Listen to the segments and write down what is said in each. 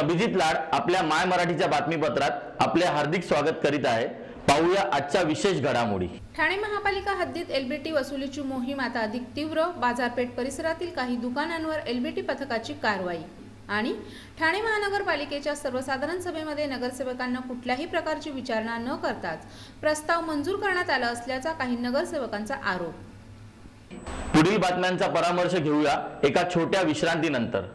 अभिजित लाड आपल्या माय मराठीच्या बातमीपत्रात आपले हार्दिक स्वागत करीत आहे। पाहूया आजच्या विशेष घडामोडी। ठाणे महापालिका हद्दीत एलबीटी वसुलीची मोहीम आता अधिक तीव्र। बाजारपेठ परिसरातील काही दुकानांवर एलबीटी पथकाची कारवाई। आणि ठाणे महानगरपालिकेच्या सर्वसाधारण सभेमध्ये नगरसेवकांना कुठल्याही प्रकारची विचारणा न करताच प्रस्ताव मंजूर करण्यात आला असल्याचा काही नगरसेवकांचा आरोप। पुढील बातम्यांचा परामर्श घेऊया एका छोट्या विश्रांतीनंतर।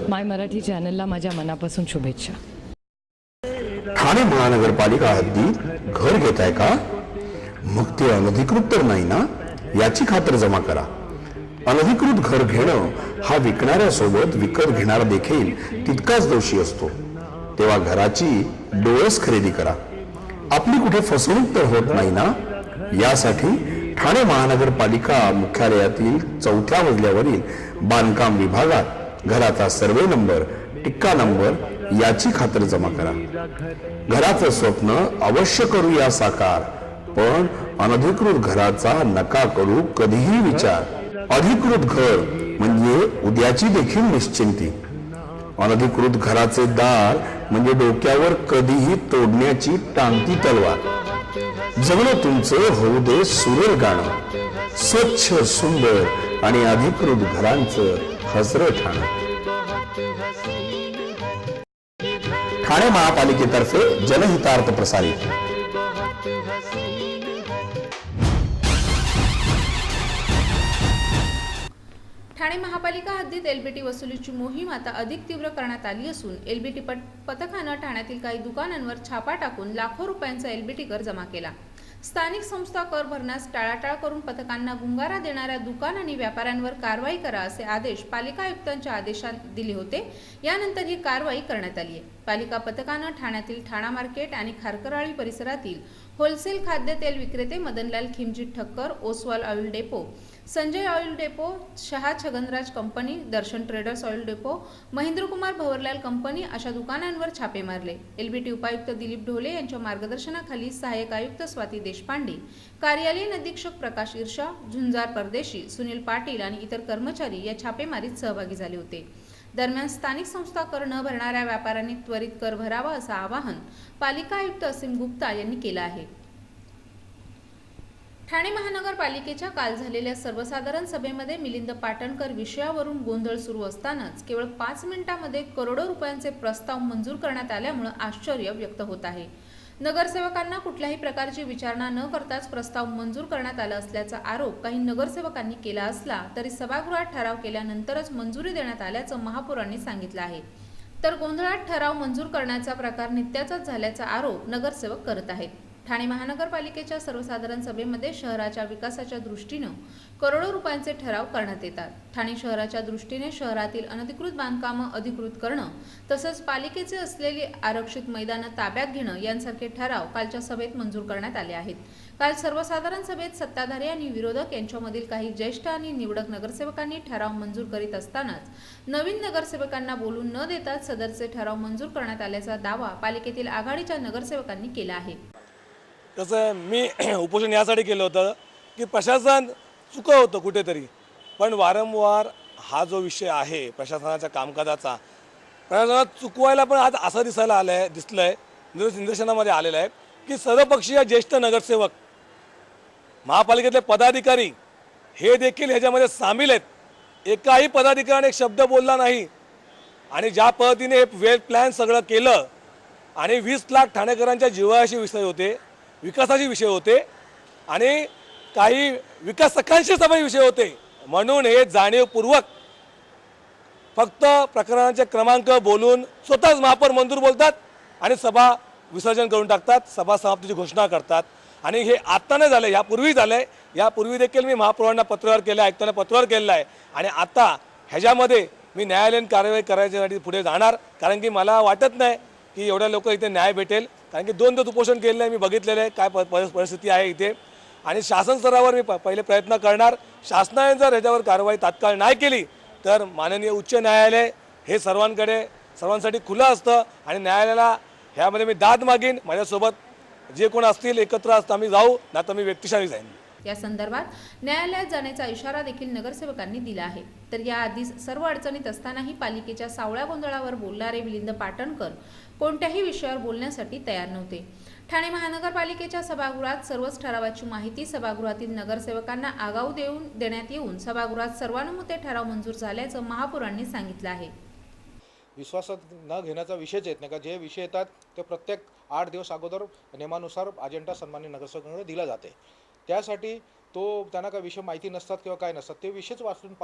माय मराठी चॅनलला माझ्या मनापासून शुभेच्छा। ठाणे महानगरपालिका हद्दीत घर घेताय का? मग ते अनधिकृत तर नाही ना, याची खातर जमा करा। अनधिकृत घर घेणं हा विकणाऱ्यासोबत विकत घेणारा देखील तितकाच दोषी असतो। तेव्हा घराची डोळस खरेदी करा। आपली कुठे फसवणूक तर होत नाही ना, यासाठी ठाणे महानगरपालिका मुख्यालयातील 4थ्या मजल्यावरील बांधकाम विभागात घराचा सर्वे नंबर, टिक्का नंबर याची खातर जमा करा। घराचं स्वप्न अवश्य करूया साकार, पण अनधिकृत घराचा नका करू कधीही विचार। अधिकृत घर म्हणजे उद्याची देखील निश्चिंती। अनधिकृत घराचे दार म्हणजे डोक्यावर कधीही तोडण्याची टांगती तलवार। जगणं तुमचं होऊ दे सुरेल गाणं, स्वच्छ सुंदर आणि अधिकृत घरांचं हसरं ठाणं। ठाणे महापालिकेतर्फे जनहितार्थ प्रसारित। ठाणे महापालिका हद्दीत एलबीटी वसुलीची मोहीम आता अधिक तीव्र करण्यात आली असून एलबीटी पथकानं ठाण्यातील काही दुकानांवर छापा टाकून लाखो रुपयांचा एलबीटी कर जमा केला। स्थानिक संस्था कर भरण्यास टाळाटाळ करून पथकांना गुंगारा देणाऱ्या दुकान आणि व्यापाऱ्यांवर कारवाई करा असे आदेश पालिका आयुक्तांच्या आदेशात दिले होते। यानंतर ही कारवाई करण्यात आली आहे। पालिका पथकानं ठाण्यातील ठाणा मार्केट आणि खारकराळी परिसरातील होलसेल खाद्यतेल विक्रेते Madanlal Khimji Thakkar, Oswal oil depot, Sanjay oil depot, Shah Chhaganraj company, Darshan traders oil depot, Mahendrakumar Bhavarlal company अशा दुकानांवर छापे मारले। एलबीटी उपायुक्त दिलीप ढोले यांच्या मार्गदर्शनाखाली सहाय्यक आयुक्त स्वाती देशपांडे, कार्यालयीन अधीक्षक प्रकाश ईर्षा, झुंजार परदेशी, सुनील पाटील आणि इतर कर्मचारी या छापेमारीत सहभागी झाले होते। दरम्यान स्थानिक संस्था कर न भरणाऱ्या व्यापाऱ्यांनी त्वरित कर भरावा असं आवाहन पालिका आयुक्त असीम गुप्ता यांनी केलं आहे। ठाणे महानगरपालिकेच्या काल झालेल्या सर्वसाधारण सभेमध्ये मिलिंद पाटणकर विषयावरून गोंधळ सुरू असतानाच केवळ 5 मिनिटांमध्ये करोडो रुपयांचे प्रस्ताव मंजूर करण्यात आल्यामुळे आश्चर्य व्यक्त होत आहे। नगरसेवकांना कुठल्याही प्रकारची विचारणा न करताच प्रस्ताव मंजूर करण्यात आला असल्याचा आरोप काही नगरसेवकांनी केला असला तरी सभागृहात ठराव केल्यानंतरच मंजुरी देण्यात आल्याचं महापौरांनी सांगितलं आहे। तर गोंधळात ठराव मंजूर करण्याचा प्रकार नित्याचाच झाल्याचा आरोप नगरसेवक करत आहेत। ठाणे महानगरपालिकेच्या सर्वसाधारण सभेमध्ये शहराच्या विकासाच्या दृष्टीने करोडो रुपयांचे ठराव करण्यात येतात। ठाणे शहराच्या दृष्टीने शहरातील अनधिकृत बांधकामं अधिकृत करणं तसंच पालिकेचे असलेली आरक्षित मैदानं ताब्यात घेणं यांसारखे ठराव कालच्या सभेत मंजूर करण्यात आले आहेत। काल सर्वसाधारण सभेत सत्ताधारी आणि विरोधक यांच्यामधील काही ज्येष्ठ आणि निवडक नगरसेवकांनी ठराव मंजूर करीत असतानाच नवीन नगरसेवकांना बोलून न देताच सदरचे ठराव मंजूर करण्यात आल्याचा दावा पालिकेतील आघाडीच्या नगरसेवकांनी केला आहे। तसं मी उपोषण यासाठी केलं होतं की प्रशासन चुकं होतं कुठेतरी, पण वारंवार हा जो विषय आहे प्रशासनाच्या कामकाजाचा, प्रशासनात चुकवायला पण आज असं दिसलंय निदर्शनामध्ये आलेलं आहे की सर्वपक्षीय ज्येष्ठ नगरसेवक, महापालिकेतले पदाधिकारी हे देखील ह्याच्यामध्ये सामील आहेत। एकाही पदाधिकाऱ्याने एक शब्द बोलला नाही आणि ज्या पद्धतीने हे वेल प्लॅन सगळं केलं आणि 20 लाख ठाणेकरांच्या जीवाशी विषय होते, विकासाचे विषय होते आणि काही विकासकांशी सभा विषय होते, म्हणून हे जाणीवपूर्वक फक्त प्रकरणाचे क्रमांक बोलून स्वतःच महापौर मंजूर बोलतात आणि सभा विसर्जन करून टाकतात, सभा समाप्तीची घोषणा करतात। आणि हे आता नाही झालं, यापूर्वी झालंय। यापूर्वी देखील मी महापौरांना पत्रव्यवहार केला, आयुक्तांना पत्रव्यवहार केलेला आहे आणि आता ह्याच्यामध्ये मी न्यायालयीन कारवाई करायच्यासाठी पुढे जाणार, कारण की मला वाटत नाही की एवढ्या लोक इथे न्याय भेटेल, कारण की 2 दिवस उपोषण केलेलं आहे, मी बघितलेलं आहे काय परिस्थिती आहे इथे आणि शासन स्तरावर मी पहिले प्रयत्न करणार। शासनाने जर ह्याच्यावर कारवाई तात्काळ नाही केली तर माननीय उच्च न्यायालय हे सर्वांसाठी खुलं असतं आणि न्यायालयाला ह्यामध्ये मी दाद मागीन। माझ्यासोबत जे कोण असतील एकत्र असता आम्ही जाऊ, ना तर मी व्यक्तिशाही जाईन। या संदर्भात न्यायालयात जाण्याचा इशारा देखील नगरसेवकांनी दिला आहे। तर याआधीच सर्व अडचणीत असतानाही पालिकेच्या सावळ्या गोंधळावर बोलणारे मिलिंद पाटणकर कोणत्याही विषयावर बोलण्यासाठी तयार नव्हते। ठाणे महानगरपालिकेच्या सभागृहात सर्वच ठरावाची माहिती सभागृहातील नगरसेवकांना आगाऊ देण्यात येऊन सभागृहात सर्वानुमते ठराव मंजूर झाल्याचं महापौरांनी सांगितलं आहे। विश्वासात न घेण्याचा विषयच येत नाही का, जे विषय येतात ते प्रत्येक 8 दिवस अगोदर नियमानुसार अजेंडा सन्मान्य नगरसेवकांकडे दिला जाते। त्यासाठी त्यांना काय विषय माहिती नसतात किंवा काय नसतात ते विषयच वाचून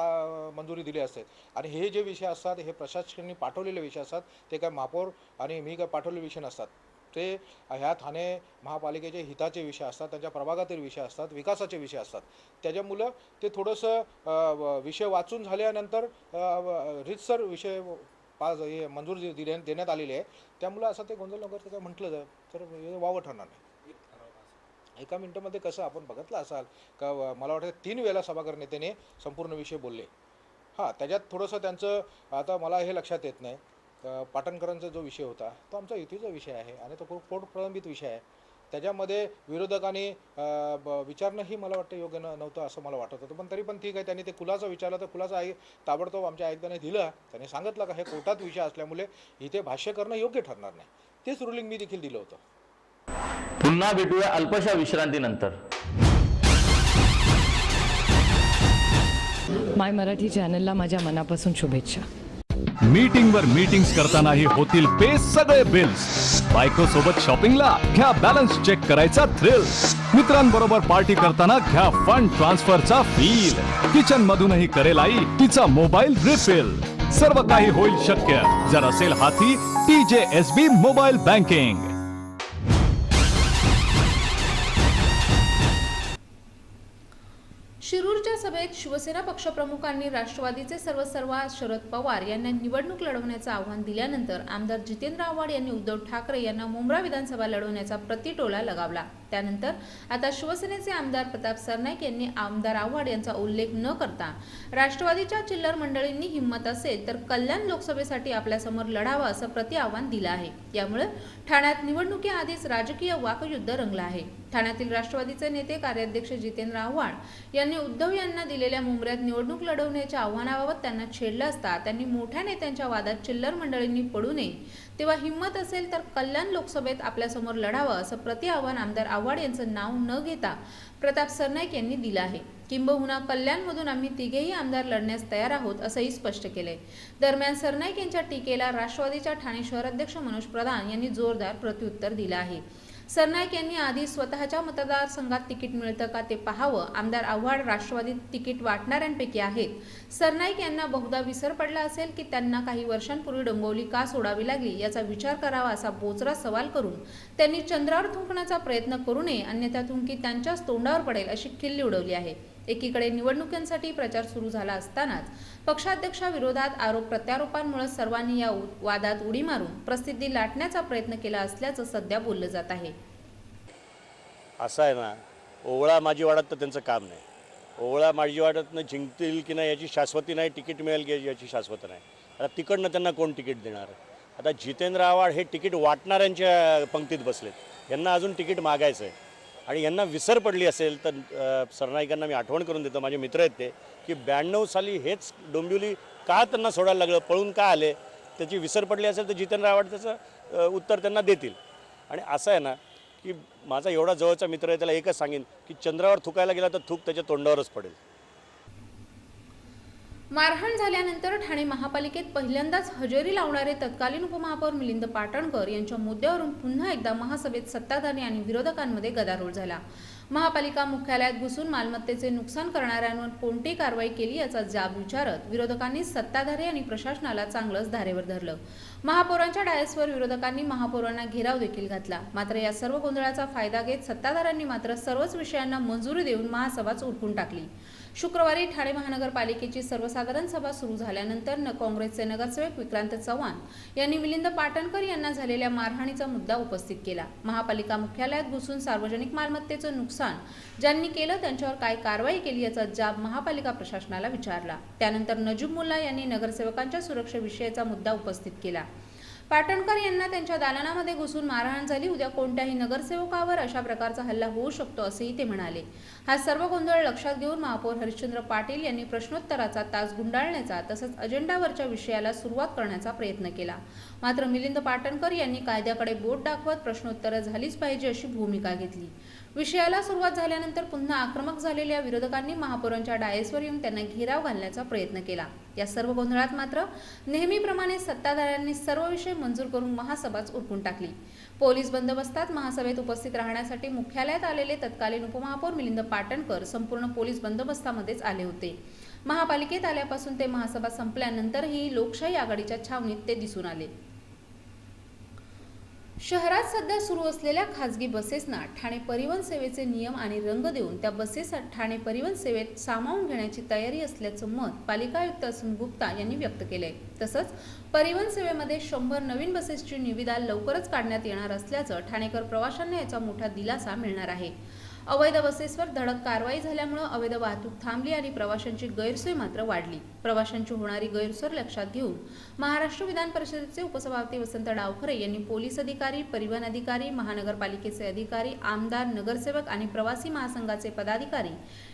मंजुरी दिली असते। आणि हे जे विषय असतात हे प्रशासनाने पाठवलेले विषय असतात, ते काय महापौर आणि मी काय पाठवलेले विषय नसतात। ते ह्या ठाणे महापालिकेचे हिताचे विषय असतात, त्यांच्या प्रभागातील विषय असतात, विकासाचे विषय असतात। त्याच्यामुळं ते थोडंसं विषय वाचून झाल्यानंतर रीतसर विषय मंजूर देण्यात आलेली आहे। त्यामुळे असं ते गोंधळ नगर काय म्हटलं तर वावं ठरणार नाही। एका मिनिटामध्ये कसं आपण बघितलं असाल का, मला वाटतं 3 वेळा सभागृह नेत्याने संपूर्ण विषय बोलले। हां, त्याच्यात थोडंसं त्यांचं आता मला हे लक्षात येत नाही, पाटणकरांचा जो विषय होता तो आमचा युतीचा विषय आहे आणि तो खूप पोट प्रलंबित विषय आहे। त्याच्यामध्ये विरोधकांनी विचारणंही मला वाटतं योग्य नव्हतं असं मला वाटत होतं, पण तरी पण ठीक आहे। त्यांनी ते खुलासा विचारला तर खुलासा ताबडतोब आमच्या आयुक्तांनी दिला। त्यांनी सांगितलं का हे कोर्टात विषय असल्यामुळे इथे भाष्य करणं योग्य ठरणार नाही। तेच रुलिंग मी देखील दिलं होतं। पुन्हा भेटूया अल्पशा विश्रांतीनंतर। माय मराठी चॅनलला माझ्या मनापासून शुभेच्छा। मीटिंगवर मीटिंग्स करतानाही होतील पे सगळे बिल्स। बायको सोबत शॉपिंगला घ्या बॅलन्स चेक करायचा थ्रिल। मित्रांबरोबर पार्टी करताना घ्या फंड ट्रान्सफरचा फील। किचन मधूनही करेल आई तिचा मोबाईल रिफिल। सर्व काही होईल शक्य जर असेल हाती TJSB मोबाईल बँकिंग। शिरूरच्या सभेत शिवसेना पक्षप्रमुखांनी राष्ट्रवादीचे सर्वसर्वा शरद पवार यांना निवडणूक लढवण्याचं आव्हान दिल्यानंतर आमदार जितेंद्र आव्हाड यांनी उद्धव ठाकरे यांना मुंब्रा विधानसभा लढवण्याचा प्रतिटोला लगावला। त्यानंतर आता शिवसेनेचे आमदार प्रताप सरनाईक यांनी आमदार आव्हाड यांचा उल्लेख न करता राष्ट्रवादीच्या चिल्लर मंडळींनी हिंमत असेल तर कल्याण लोकसभेसाठी आपल्यासमोर लढावं असं प्रतिआव्हान दिलं आहे। यामुळे ठाण्यात निवडणुकीआधीच राजकीय वाकयुद्ध रंगलं आहे। ठाण्यातील राष्ट्रवादीचे नेते कार्याध्यक्ष जितेंद्र आव्हाड यांनी उद्धव यांना दिलेल्या मुंब्र्यात निवडणूक लढवण्याच्या आव्हानाबाबत त्यांना छेडलं असता त्यांनी मोठ्या नेत्यांच्या वादात चिल्लर मंडळींनी पडू नये, तेव्हा हिंमत असेल तर कल्याण लोकसभेत आपल्यासमोर लढावं असं प्रतिआव्हान आमदार आव्हाड यांचं नाव न घेता प्रताप सरनाईक यांनी दिलं आहे। किंबहुना कल्याणमधून आम्ही तिघेही आमदार लढण्यास तयार आहोत असंही स्पष्ट केलंय। दरम्यान सरनाईक यांच्या टीकेला राष्ट्रवादीच्या ठाणे शहराध्यक्ष मनोज प्रधान यांनी जोरदार प्रत्युत्तर दिलं आहे। सरनाईक यांनी आधी स्वतःच्या मतदारसंघात तिकीट मिळतं का ते पाहावं। आमदार आव्हाड राष्ट्रवादीत तिकीट वाटणाऱ्यांपैकी आहेत। सरनाईक यांना बहुधा विसर पडला असेल की त्यांना काही वर्षांपूर्वी डोंबिवली का सोडावी लागली याचा विचार करावा असा बोचरा सवाल करून त्यांनी चंद्रावर थुंकण्याचा प्रयत्न करू नये, अन्यथा थुंकी त्यांच्याच तोंडावर पडेल अशी खिल्ली उडवली आहे। एकीकडे निवडणुकांसाठी प्रचार सुरू झाला असतानाच पक्षाध्यक्षाविरोधात आरोप प्रत्यारोपांमुळे सर्वांनी या वादात उडी मारून प्रसिद्धी लाटण्याचा प्रयत्न केला असल्याचं सध्या बोललं जात आहे। असं आहे ना, ओवळा माझी वाडत तर त्यांचं काम नाही। ओवळा माझी वाडतनं जिंकतील की नाही याची शाश्वती नाही, तिकीट मिळेल की याची शाश्वती नाही। आता तिकडनं त्यांना कोण तिकीट देणार? आता जितेंद्र आव्हाड हे तिकीट वाटणाऱ्यांच्या पंक्तीत बसलेत, यांना अजून तिकीट मागायचं आहे। आणि यांना विसर पडली असेल तर सरनाईकांना मी आठवण करून देतो, माझे मित्र आहेत ते, की 92 साली हेच डोंबिवली का त्यांना सोडायला लागलं, पळून का आले, त्याची विसर पडली असेल तर जितेंद्र आव्हाड त्याचं उत्तर त्यांना देतील। आणि असं आहे ना की माझा एवढा जवळचा मित्र आहे, त्याला एकच सांगेन की चंद्रावर थुकायला गेला तर थूक त्याच्या तोंडावरच पडेल। मारहाण झाल्यानंतर ठाणे महापालिकेत पहिल्यांदाच हजेरी लावणारे तत्कालीन उपमहापौर मिलिंद पाटणकर यांच्या मुद्द्यावरून पुन्हा एकदा महासभेत सत्ताधारी आणि विरोधकांमध्ये गदारोळ झाला। महापालिका मुख्यालयात घुसून मालमत्तेचे नुकसान करणाऱ्यांवर कोणती कारवाई केली याचा जाब विचारत विरोधकांनी सत्ताधारी आणि प्रशासनाला चांगलंच धारेवर धरलं। महापौरांच्या डायसवर विरोधकांनी महापौरांना घेराव देखील घातला। मात्र या सर्व गोंधळाचा फायदा घेत सत्ताधाऱ्यांनी मात्र सर्वच विषयांना मंजुरी देऊन महासभाच उरकून टाकली। शुक्रवारी ठाणे महानगरपालिकेची सर्वसाधारण सभा सुरू झाल्यानंतर काँग्रेसचे नगरसेवक विक्रांत चव्हाण यांनी मिलिंद पाटणकर यांना झालेल्या मारहाणीचा मुद्दा उपस्थित केला। महापालिका मुख्यालयात घुसून सार्वजनिक मालमत्तेचं नुकसान ज्यांनी केलं त्यांच्यावर काय कारवाई केली याचा जाब महापालिका प्रशासनाला विचारला। त्यानंतर नजीब मुल्ला यांनी नगरसेवकांच्या सुरक्षेविषयीचा मुद्दा उपस्थित केला। पाटणकर यांना त्यांच्या दालनामध्ये घुसून मारहाण झाली. उद्या कोणत्याही नगरसेवकावर अशा प्रकारचा हल्ला होऊ शकतो असेही ते म्हणाले. हा सर्व गोंधळ लक्षात घेऊन महापौर हरिश्चंद्र पाटील यांनी प्रश्नोत्तराचा तास गुंडाळण्याचा तसंच अजेंडावरच्या विषयाला सुरुवात करण्याचा प्रयत्न केला. मात्र मिलिंद पाटणकर यांनी कायद्याकडे बोट दाखवत प्रश्नोत्तरं झालीच पाहिजे अशी भूमिका घेतली. विषयाला सुरुवात झाल्यानंतर पुन्हा आक्रमक झालेल्या विरोधकांनी महापौरांच्या डायसवर येऊन त्यांना घेराव घालण्याचा प्रयत्न केला. या सर्व गोंधळात मात्र नेहमीप्रमाणे सत्ताधाऱ्यांनी सर्व विषय मंजूर करून महासभाच उरकून टाकली. पोलीस बंदोबस्तात महासभेत उपस्थित राहण्यासाठी मुख्यालयात आलेले तत्कालीन उपमहापौर मिलिंद पाटणकर संपूर्ण पोलीस बंदोबस्तामध्येच आले होते. महापालिकेत आल्यापासून ते महासभा संपल्यानंतरही लोकशाही आघाडीच्या छावणीत ते दिसून आले. शहरात सध्या सुरू असलेल्या खासगी बसेसना ठाणे परिवहन सेवेचे नियम आणि रंग देऊन त्या बसेस ठाणे परिवहन सेवेत सामावून घेण्याची तयारी असल्याचं मत पालिका आयुक्त असीम गुप्ता यांनी व्यक्त केलंय. तसंच परिवहन सेवेमध्ये 100 नवीन बसेसची निविदा लवकरच काढण्यात येणार असल्याचं ठाणेकर प्रवाशांना याचा मोठा दिलासा मिळणार आहे. अवैध बसेसवर धडक कारवाई झाल्यामुळे अवैध वाहतूक थांबली आणि प्रवाशांची गैरसोय मात्र वाढली. प्रवाशांची होणारी गैरसोय लक्षात घेऊन महाराष्ट्र विधान परिषदेचे उपसभापती वसंत डावखरे यांनी पोलीस अधिकारी, परिवहन अधिकारी, महानगरपालिकेचे अधिकारी, आमदार, नगरसेवक आणि प्रवासी महासंघाचे पदाधिकारी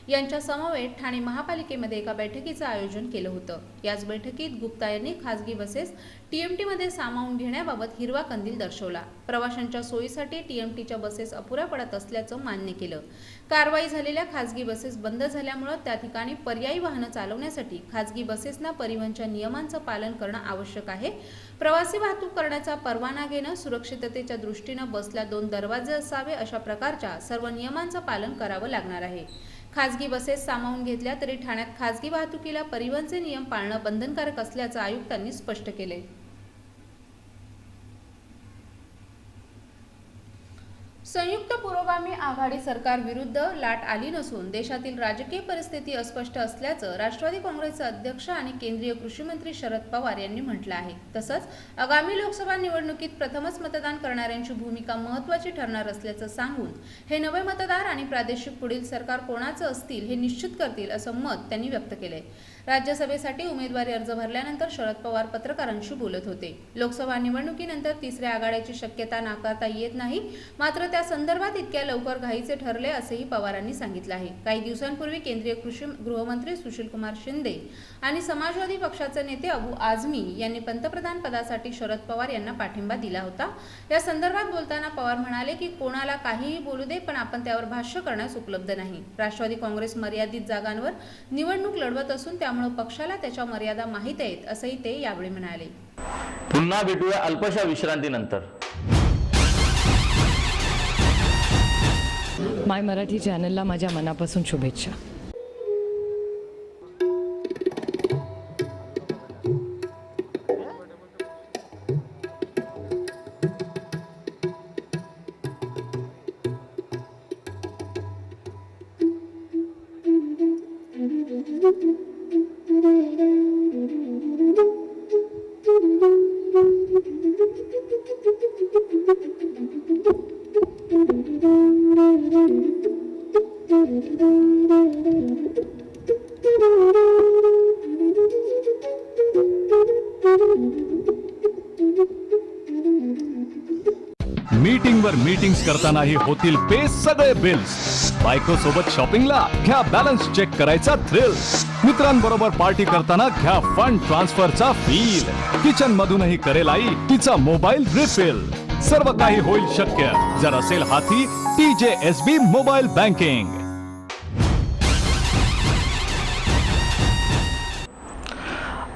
यांच्या समवेत ठाणे महापालिकेमध्ये एका बैठकीचं आयोजन केलं होतं. याच बैठकीत गुप्ता यांनी खासगी बसेस टीएमटी मध्ये सामावून घेण्याबाबत हिरवा कंदील दर्शवला. प्रवाशांच्या सोयीसाठी टीएमटीच्या बसेस अपुऱ्या पडत असल्याचं मान्य केलं. कारवाई झालेल्या खासगी बसेस बंद झाल्यामुळे त्या ठिकाणी पर्यायी वाहनं चालवण्यासाठी खासगी बसेसना परिवहनच्या नियमांचं पालन करणं आवश्यक आहे. प्रवासी वाहतूक करण्याचा परवाना घेणं, सुरक्षिततेच्या दृष्टीनं बसला 2 दरवाजे असावे अशा प्रकारच्या सर्व नियमांचं पालन करावं लागणार आहे. खासगी बसेस सामावून घेतल्या तरी ठाण्यात खासगी वाहतुकीला परिवहनचे नियम पाळणं बंधनकारक असल्याचं आयुक्तांनी स्पष्ट केले. संयुक्त पुरोगामी आघाडी सरकार विरुद्ध लाट आली नसून देशातील राजकीय परिस्थिती अस्पष्ट असल्याचं राष्ट्रवादी काँग्रेसचे अध्यक्ष आणि केंद्रीय कृषी मंत्री शरद पवार यांनी म्हटलं आहे. तसंच आगामी लोकसभा निवडणुकीत प्रथमच मतदान करणाऱ्यांची भूमिका महत्त्वाची ठरणार असल्याचं सांगून हे नवे मतदार आणि प्रादेशिक पुढील सरकार कोणाचं असतील हे निश्चित करतील असं मत त्यांनी व्यक्त केलंय. राज्यसभेसाठी उमेदवारी अर्ज भरल्यानंतर शरद पवार पत्रकारांशी बोलत होते. लोकसभा निवडणुकीनंतर तिसऱ्या आघाडीची शक्यता नाकारता येत नाही, मात्र त्या संदर्भात इतक्या लवकर घाईचे ठरले असेही पवारांनी सांगितलं आहे. काही दिवसांपूर्वी केंद्रीय कृषी गृहमंत्री सुशीलकुमार शिंदे आणि समाजवादी पक्षाचे नेते अबू आझमी यांनी पंतप्रधान पदासाठी शरद पवार यांना पाठिंबा दिला होता. या संदर्भात बोलताना पवार म्हणाले की कोणाला काहीही बोलू दे, पण आपण त्यावर भाष्य करण्यास उपलब्ध नाही. राष्ट्रवादी काँग्रेस मर्यादित जागांवर निवडणूक लढवत असून त्यामुळे पक्षाला त्याच्या मर्यादा माहीत आहेत असंही ते यावेळी म्हणाले. पुन्हा भेटूया अल्पशा विश्रांतीनंतर. माय मराठी चॅनलला माझ्या मनापासून शुभेच्छा. मीटिंगवर मीटिंग्स करतानाही होतील पे सगळे बिल्स. बायको सोबत शॉपिंगला घ्या बॅलन्स चेक करायचा थ्रिल. मित्रांबरोबर पार्टी करताना घ्या फंड ट्रान्सफरचा फील. किचन मधूनही करेल आई तिचा मोबाईल रिफिल. सर्व काही होईल शक्य जर असेल हाती TJSB मोबाईल बँकिंग.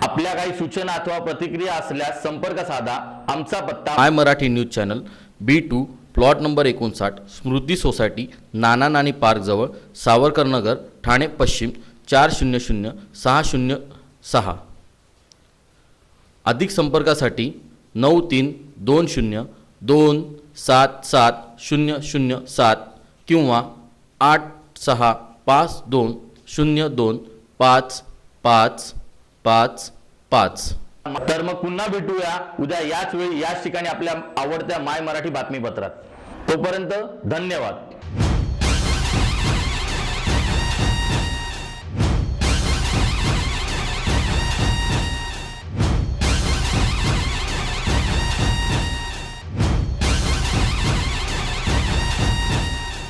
आपल्या काही सूचना अथवा प्रतिक्रिया असल्यास संपर्क साधा. आमचा पत्ता my Marathi news channel B2 plot number 59 Smruti society Nana Nani park जवळ सावरकर नगर ठाणे पश्चिम 400606. अधिक संपर्कासाठी 9320277007 किंवा 8652020555. तर मग पुन्हा भेटूया उद्या याच वेळी याच ठिकाणी आपल्या आवडत्या माय मराठी बातमीपत्रात. तोपर्यंत धन्यवाद.